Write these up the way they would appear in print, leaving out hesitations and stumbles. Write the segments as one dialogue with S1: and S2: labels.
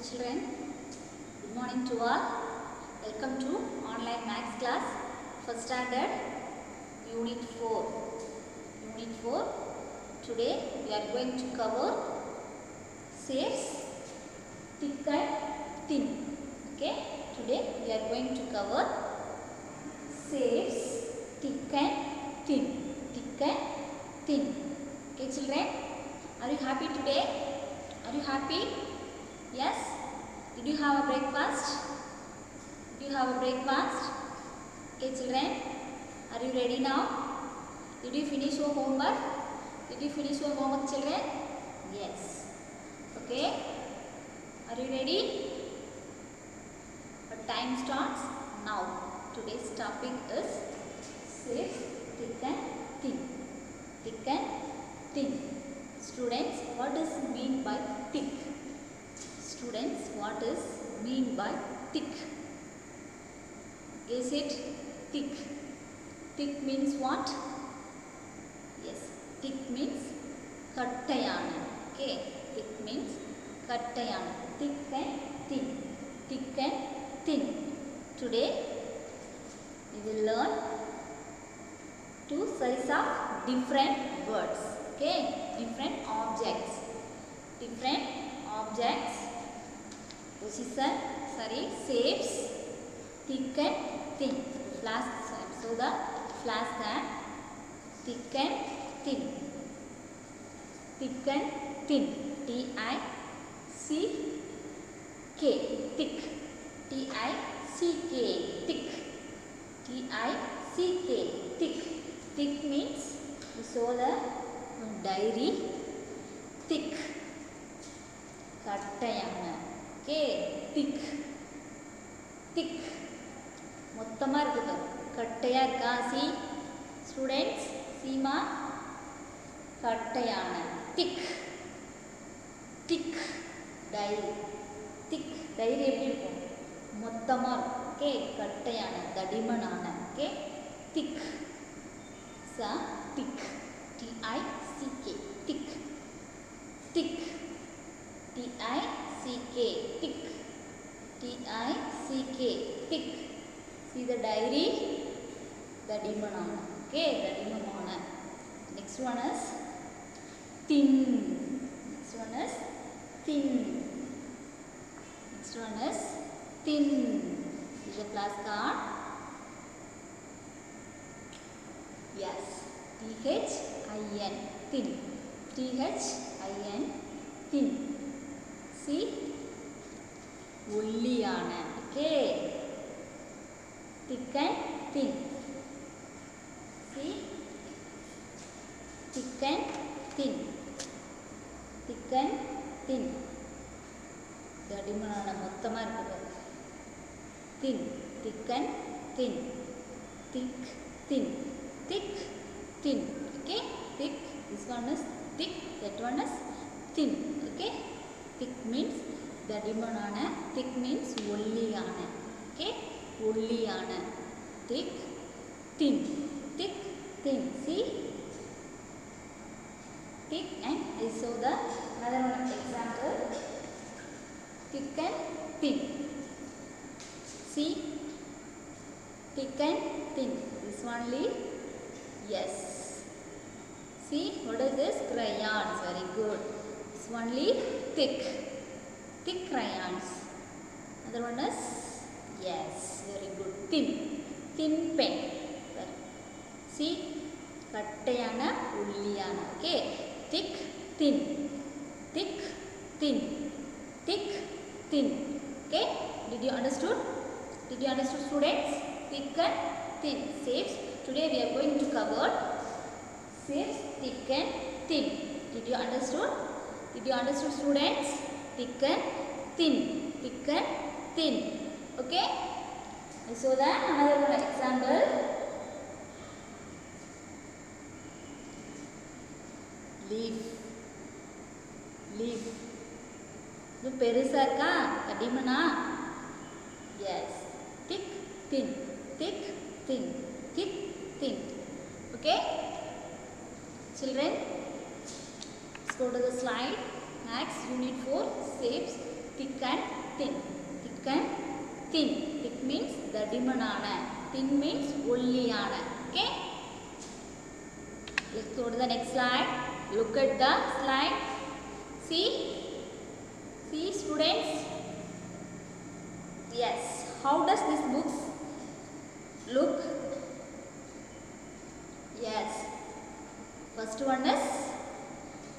S1: Dear children, good morning to all. Welcome to online maths class, first standard, unit 4. Unit 4. Today we are going to cover shapes, thick and thin. Okay. Today we are going to cover shapes, thick and thin. Thick and thin. Okay, children. Are you happy today? Are you happy? Yes? Did you have a breakfast? Did you have a breakfast? Okay, children. Are you ready now? Did you finish your homework? Did you finish your homework, children? Yes. Okay. Are you ready? Our time starts now. Today's topic is shapes, thick and thin. Thick and thin. Students, what does it mean by thick? Students, what is mean by thick? Is it thick? Thick means what? Yes, thick means kattayana. Okay, thick means kattayana. Thick and thin. Thick and thin. Today we will learn two sides of different words. Okay, different objects. Different objects. Position, shapes, thick and thin. Flask, so the flask and thick and thin. Thick and thin. T-I-C-K. Thick. T-I-C-K. Thick. T-I-C-K. Thick. Thick means you saw the diary. Thick. Kattayana. Okay, thick. Thick. மொத்தமா இருக்குது. கட்டையா இருக்கா? See, students, Seema கட்டையான. Thick. Thick. Diary. Thick. Diary எப்படி இருக்கும்? மொத்தமா இருக்கும். Okay, கட்டையான, தடிமனான. Okay, thick. Sa thick. T-I-C-K. Thick. Thick. T-I-C-K. Thick. T-I-C-K. Thick. See the diary? Dadimanana. Okay, Dadimanana. Next one is thin. Next one is thin. Next one is thin. Is the class card? Yes. T-H-I-N. Thin. T-H-I-N. Thin. See? ஒல்லியான. Okay. Thick and thin. See? Thick and thin. Thick and thin. தடிமனான மொத்தமா இருக்குது. Thin. Thick and thin. Thick, thin. Thick, thin. Okay? Thick. This one is thick. That one is thin. Okay? Thick means தடிமனான. Thick means ஒல்லியான. Okay? ஒல்லியான. Thick, thin. Thick, thin. See? Thick and I saw the another one example. Thick and thin. See? Thick and thin. This only? Yes. See? What is this? Crayons. Very good. This only thick. Thick crayons. Another one is? Yes. Very good. Thin. Thin pen. See? Kattayana, ulliyana. Okay. Thick, thin. Thick, thin. Thick, thin. Okay. Did you understood? Did you understood, students? Thick and thin. Shapes. Today we are going to cover shapes, thick and thin. Did you understood? Did you understood, students? Thick and thin. Thick and thin. Okay. So then another one example. Leaf. Leaf. இது பெருசா இருக்கா? தடிமனா? Yes. Thick, thin. Thick, thin. Thick, thin. Okay? Children, let's go to the slide. Max Unit 4, shapes, thick and thin. Thick and thin. Thick means தடிமனான. Thin means ஒல்லியான. Okay. Let's go to the next slide. Look at the slide. See students. Yes. How does this book look? Yes. First one is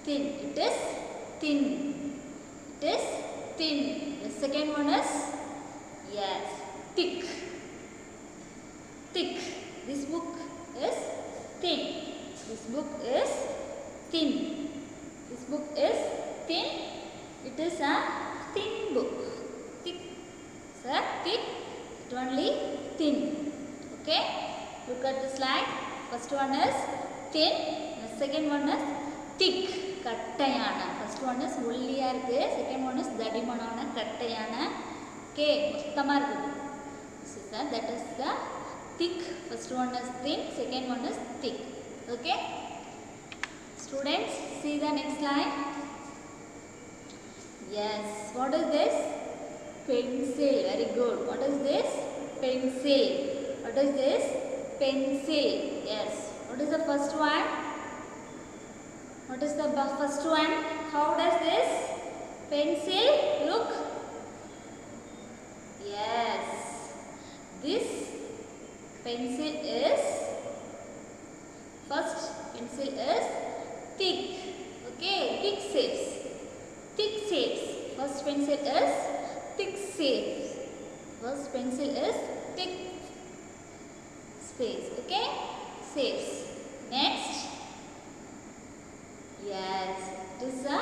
S1: thin. It is thin. It is thin. The second one is yes, thick. Thick. This book is thin. This book is thin. This book is thin. It is a thin book. Thick. Sir, thick. It only thin. Okay. Look at the slide. First one is thin. The second one is thick. கட்டையான. First one is ஒல்லியா இருக்கு. Second one is தடிமனான கட்டையான. Okay. மொத்தமா இருக்குது. That is the thick. First one is thin. Second one is thick. Okay. Students, see the next slide. Yes. What is this? Pencil. Very good. What is this? Pencil. What is this? Pencil. Yes. What is the first one? What is the first one? How does this pencil look? Yes. This pencil is, first pencil is thick. Okay, thick shapes. Thick shapes. First pencil is thick shapes. First pencil is thick space. Okay, shapes. Next, yes, it is a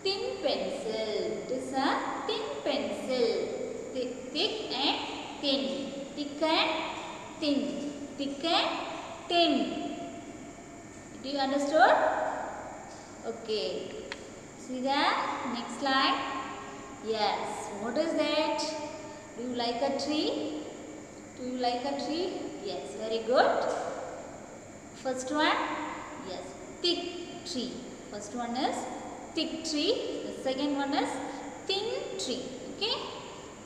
S1: thin pencil. It is a thin pencil. Thick and thin. Thick and thin. Thick and thin. Do you understood? Okay. See the next slide. Yes. What is that? Do you like a tree? Do you like a tree? Yes. Very good. First one. Yes. Thick tree. First one is thick tree. The second one is thin tree. Okay.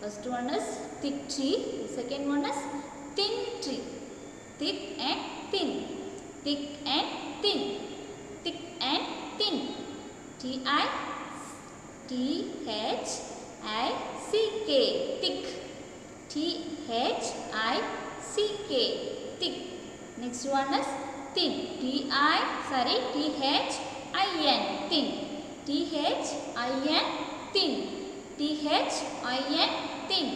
S1: First one is thick tree. The second one is thin tree. Thick and thin. Thick and thin. Thick and thin. T-H-I-C-K. Thick. T-H-I-C-K. Thick. Next one is thin. T-H-I-N. Thin. T-H-I-N. Thin. T-H-I-N. Thin.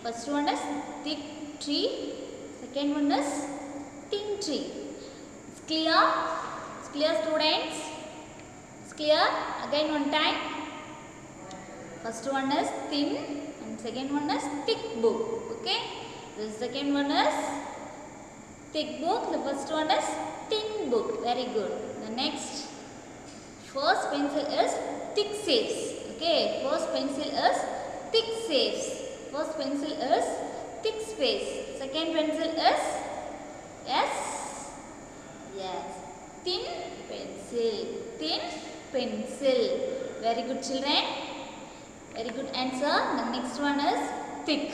S1: First one is thick tree. Second one is thin tree. It's clear? It's clear, students? It's clear? Again one time. First one is thin and second one is thick book. Okay? The second one is thick book. The first one is thin book. Very good. The next, first pencil is thick shapes. Okay? First pencil is thick shapes. First pencil is thick space. Second pencil is yes. Thin pencil. Thin pencil. Very good, children. Very good answer. The next one is thick.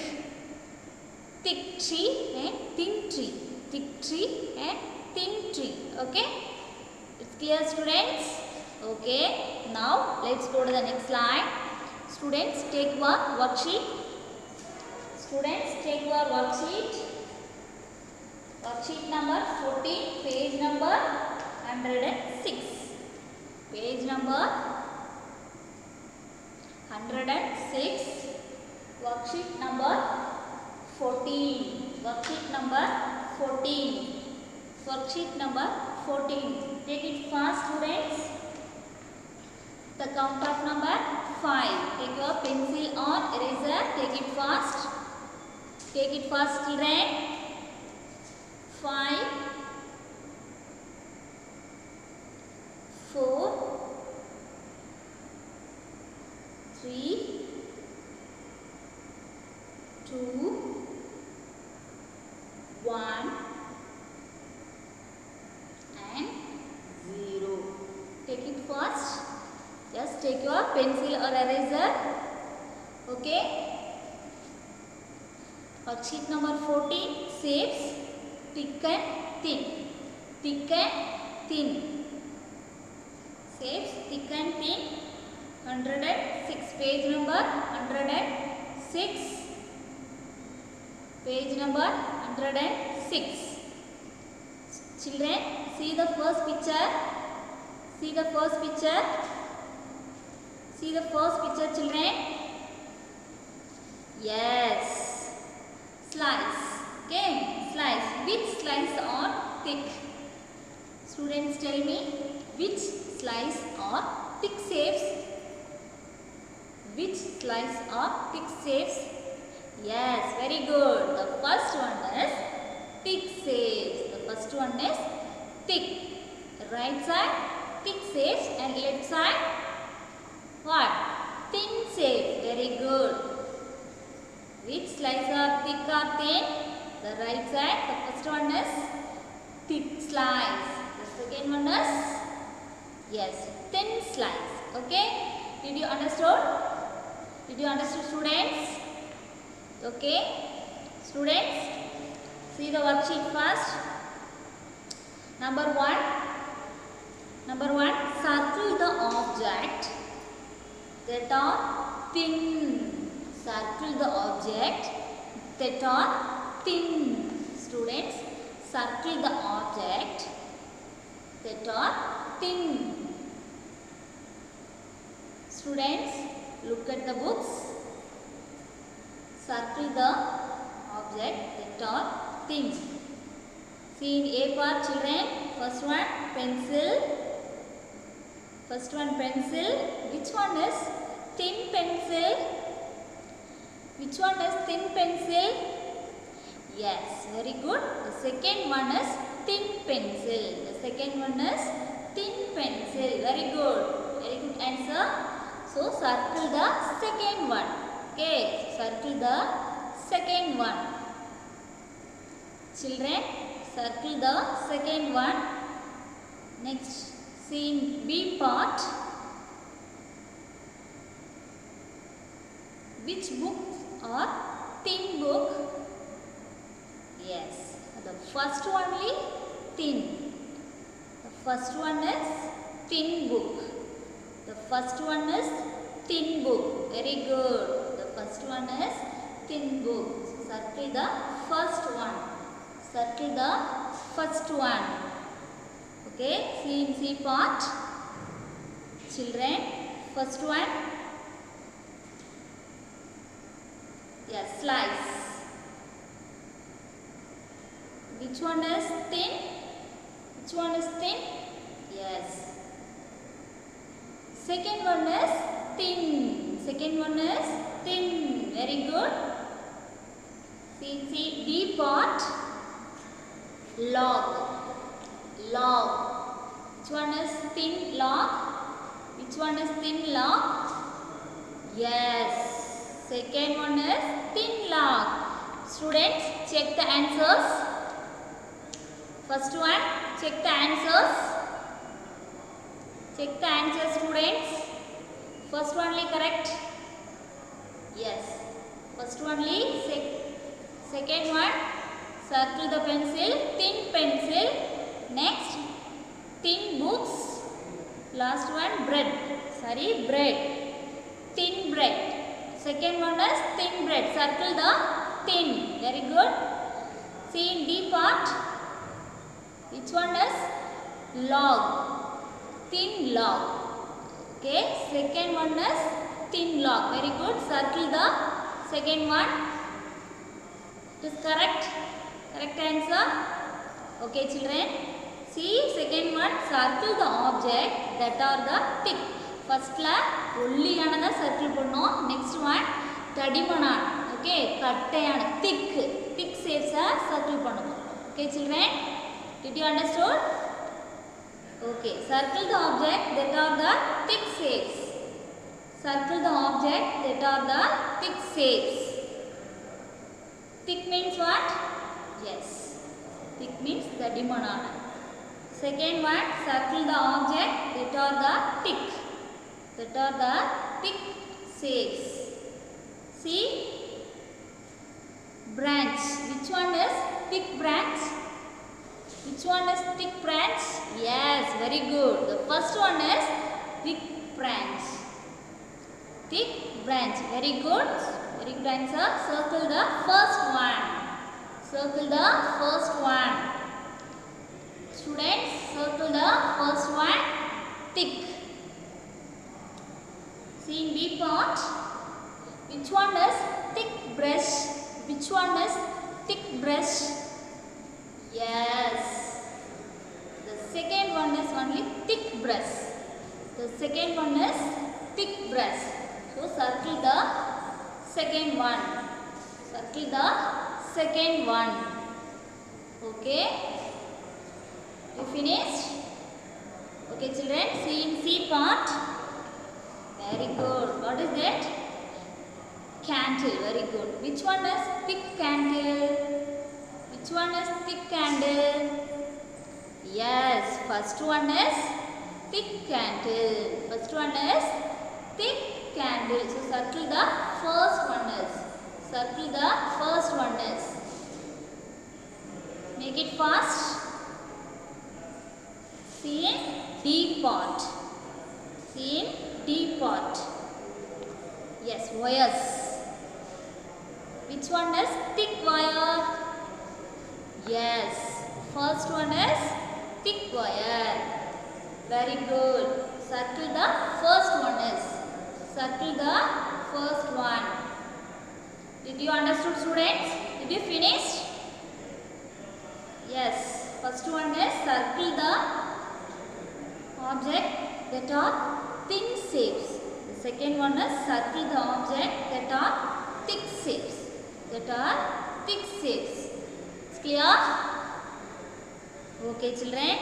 S1: Thick tree and thin tree. Thick tree and thin tree. Okay? It's clear, students? Okay. Now let's go to the next slide. Students, take your worksheet. Students, take your worksheet. Worksheet number 14, page number 106. Page number 106. Worksheet number 14. Worksheet number 14. Worksheet number 14. Take it fast, students. The count of number 5. Take your pencil or eraser. Take it fast. Take it fast, children. 5, 4, 3, 2, 1 and 0. Take it fast. Just take your pencil or eraser. Okay. Worksheet number 14, shapes thick and thin. Thick and thin. Shapes thick and thin. 106. Page number 106. Page number 106. Children, see the first picture. See the first picture. See the first picture, children. Yes. Slice. Okay. Slice. Which slice are thick? Students, tell me which slice are thick shapes. Which slice are thick shapes? Yes, very good. The first one is thick shapes. The first one is thick. Right side thick shapes and left side what? Thin shapes. Very good. Which slice are thick or thin? The right side. The first one is thick slice. The second one is yes, thin slice. Okay. Did you understood? Did you understand, students? Okay. Students, see the worksheet first. Number one, circle the object that are thin. Circle the object that are thin. Students, circle the object that are thin. Students, look at the books. Circle the object that are thin. See in A part, children. First one pencil. First one pencil. Which one is thin pencil? Which one is thin pencil? Yes, very good. The second one is thin pencil. The second one is thin pencil. Very good. Very good answer. So circle the second one. Okay, circle the second one. Children, circle the second one. Next, see in B part. Which book or thin book? Yes, the first only thin. The first one is thin book. The first one is thin book. Very good. The first one is thin book. So circle the first one. Circle the first one. Okay. See in C part. Children, first one. Yes, slice. Which one is thin? Which one is thin? Yes. Second one is thin. Second one is thin. Very good. See D part. Log. Log. Which one is thin log? Which one is thin log? Yes. Second one is thin log. Students, check the answers. First one, check the answers. Check the answers, students. First only correct. Yes. First only. Second one, circle the pencil. Thin pencil. Next, thin books. Last one, bread. Sorry, bread. Thin bread. Second one is thin bread. Circle the thin. Very good. See in D part. Which one is log? Thin log. Okay. Second one is thin log. Very good. Circle the second one. It is correct. Correct answer. Okay, children. See second one. Circle the object that are the thick. First la ஒல்லியானதா circle பண்ணோம். Next one தடிமனான. Okay. கட்டையான thick. Thick shapes circle பண்ணுவோம். Okay, children. Did you understood? Okay. Circle the object that are the thick shapes. Circle the object that are the thick shapes. Thick means what? Yes. Thick means தடிமனான. Second one, circle the object that are the thick. That are the thick shapes. See, branch. Which one is thick branch? Which one is thick branch? Yes, very good. The first one is thick branch. Thick branch. Very good. Very good answer. Circle the first one. Circle the first one. Students, circle the first one. Thick. See in B part. Which one is thick brush? Which one is thick brush? Yes. The second one is only thick brush. The second one is thick brush. So circle the second one. Circle the second one. Okay. You finished? Okay children. See in C part. Very good. What is that? Candle. Very good. Which one is thick candle? Which one is thick candle? Yes. First one is thick candle. First one is thick candle. So circle the first one is. Circle the first one is. Make it fast. See in D part. See in D part. Yes, wires. Which one is thick wire? Yes. First one is thick wire. Very good. Circle the first one is. Circle the first one. Did you understood students? Did you finish? Yes. First one is circle the object that are thin shapes. The second one is circle the object that are thick shapes. That are thick shapes. It's clear? Okay children.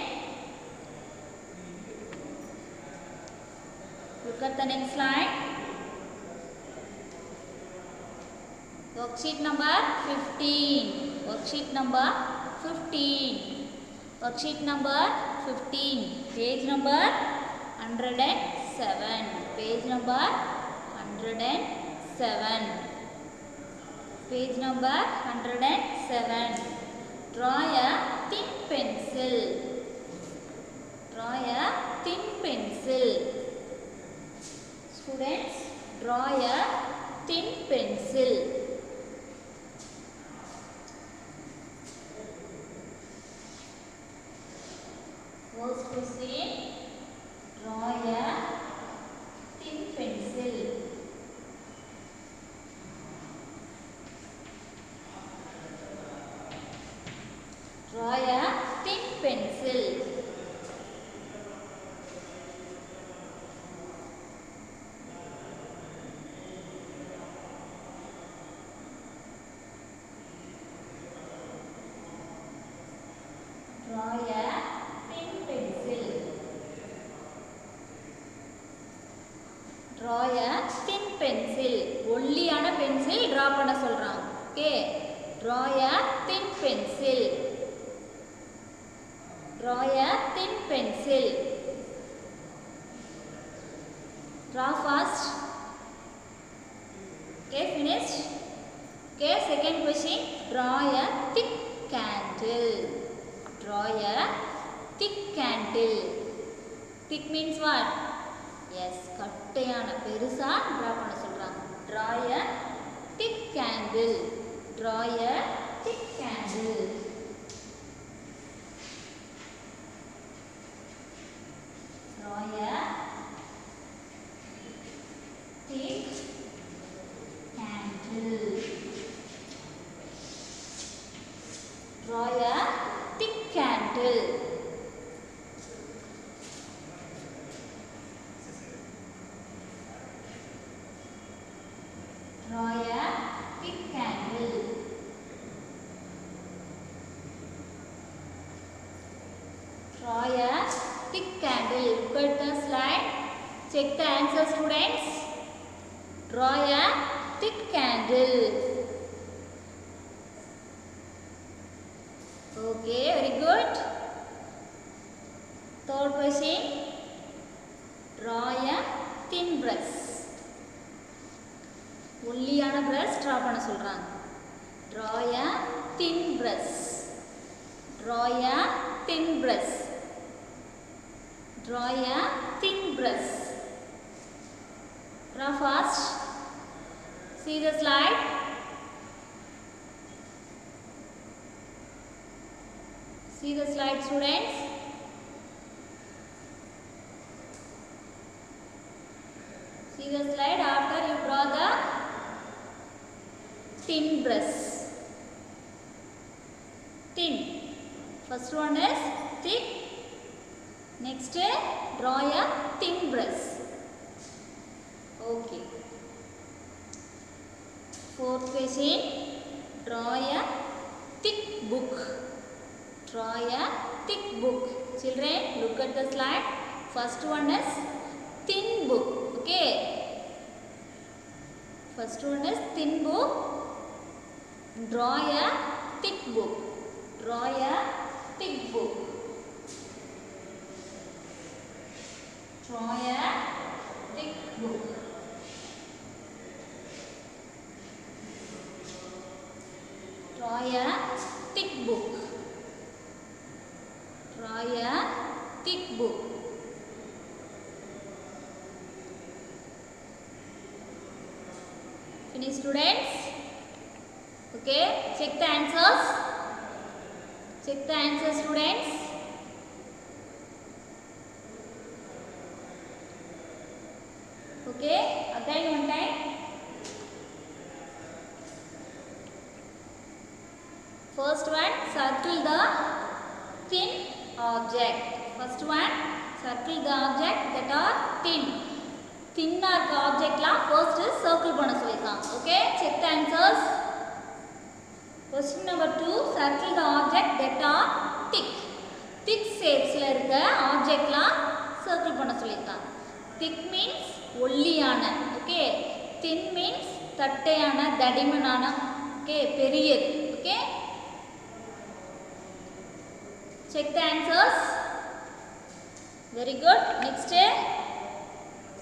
S1: Look at the next slide. Worksheet number 15. Worksheet number 15. Worksheet number 15. Page number 107. Page number 107. Page number 107. Draw a thin pencil. Draw a thin pencil. Students, draw a thin pencil. First question, draw a thin pencil. Draw a thin pencil. Draw a thin pencil. Draw a thin pencil. ஒல்லியான pencil draw பண்ண சொல்றாங்க. Okay. Draw a thin pencil. Draw a thin pencil. Draw fast. Okay, finished. Okay, second question. Draw a thick candle. Draw a thick candle. Thick means what? Yes, கட்டையான பெருசா draw பண்ண சொல்றாங்க. Draw a thick candle. Draw a thick candle. Draw a thick candle. Draw a thick candle. Draw a thick candle. Draw a thick candle. Look at the slide. Check the answer, students. Draw a thick candle. Okay, very good. Third question. Draw a thin brush. ஒல்லியான brush draw பண்ண சொல்றாங்க. Draw a thin brush. Draw a thin brush. Draw a thin brush. Draw fast. See the slide. See the slide, students. See the slide. After you draw the thin brush. Thin. First one is thick. Next, draw a thin brush. Okay. Fourth question. Draw a thick book. Draw a thick book. Children, look at the slide. First one is thin book. Okay. First one is thin book. Draw a thick book. Draw a thick book. Draw a thick book. Draw a thick book. Draw a thick book. Finish, students? Okay, check the answers. Check the answers, students. Okay, again one time. First one, circle the thin object. First one, circle the object that are thin. Thin object la first circle பண்ண சொல்லிருக்காங்க. Okay, check the answers. Question number 2, circle the object that are thick. Thick shapes la இருக்க object la circle பண்ண சொல்லிருக்காங்க. Thick means ஒல்லியான. Okay, thin means தட்டையான, தடிமனான. Okay, பெரியது. Okay, check the answers. Very good. Next,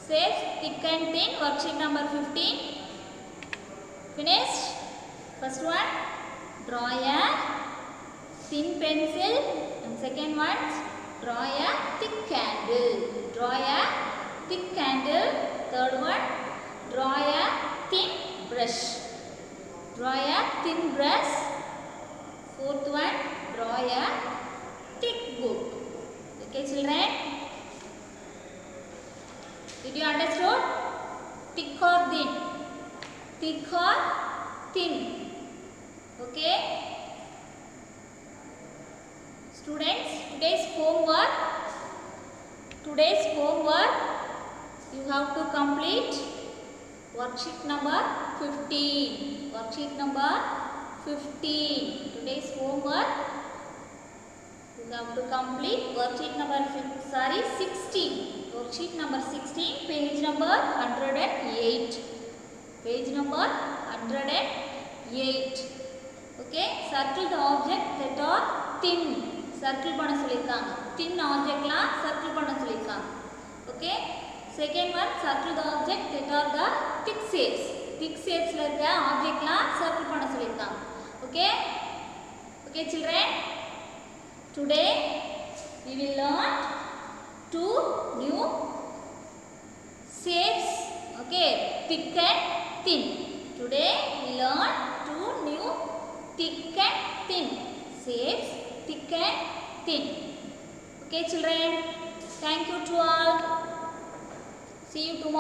S1: shapes thick and thin. Worksheet number 15. Finished. First one, draw a thin pencil. And second one, draw a thick candle. Draw a thick candle. Third one, draw a thin brush. Draw a thin brush. Fourth one, draw a thick book. Okay, children? Did you understood? Thick or thin? Thick or thin? Okay? Students, today's homework. You have to complete worksheet number 15. Worksheet number 15. Today's homework. You have to complete worksheet number 16. Worksheet number 16, page number 108. Page number 108. Okay, circle the object that are thin. Circle பண்ண சொல்லிருக்காங்க. Thin object la circle பண்ண சொல்லிருக்காங்க. Okay, second one, circle the object that are the thick shapes. Thick shapes la இருக்க object la circle பண்ண சொல்லிருக்காங்க. Okay, okay children. Today we will learn two new shapes. Okay, thick and thin. Today we learn two new thick and thin shapes. Thick and thin. Okay, children. Thank you to all. See you tomorrow.